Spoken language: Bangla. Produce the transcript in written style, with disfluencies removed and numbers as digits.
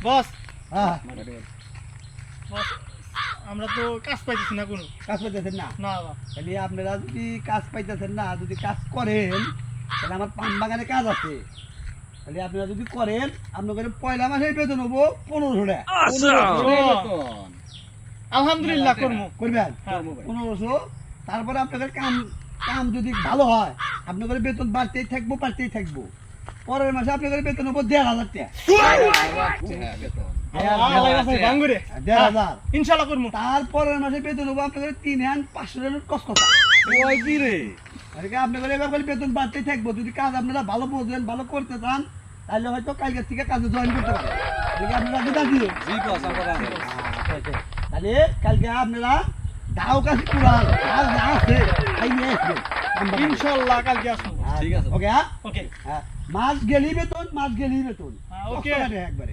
বস হ্যাঁ বস আমরা তো কাজ পাইতেছি না কোনো। কাজ পাইতেছেন না? না বাবা। তাহলে আপনারা যদি কাজ পাইতেছেন না, যদি কাজ করেন তাহলে আমার পান বাগানে কাজ আছে। তাহলে আপনারা যদি করেন আপনাদের পয়লা মাসে বেতন হবো 1500 টাকা। আলহামদুলিল্লাহ করবো। করবেন হ্যাঁ। 1500। তারপরে আপনাদের কাম কাম যদি ভালো হয় আপনাদের বেতন বাড়তেই থাকবো। পরের মাসে আপনাদের বেতন হবো 1500 টাকা। আল্লাহ রাখে ভাঙ্গুরে। 1500। ইনশাআল্লাহ করবো। তারপরের মাসে বেতন হবো আপনাদের 3,500 টাকা কসকসা। ওই কি রে? আরে আপনাদের এবার খালি বেতন বাড়তেই থাকবো। যদি কাজ আপনারা ভালো বোঝেন, ভালো করতে চান, তাহলে হয়তো কালকে থেকে কাজে জয়েন করতে পারেন। তাহলে আপনারা কি দাঁড়িয়ে জি বস আমরা রাজি। তাহলে কালকে আপনারা দাও কাছে কুড়াল আর যা আছে এই নিয়ে আসবেন। ইনশাআল্লাহ কালকে আসবো। ঠিক আছে। ওকে হ্যাঁ ওকে। হ্যাঁ মাস গেলি বেতন হ্যাঁ, ওকে। কষ্ট লাগে একবারে।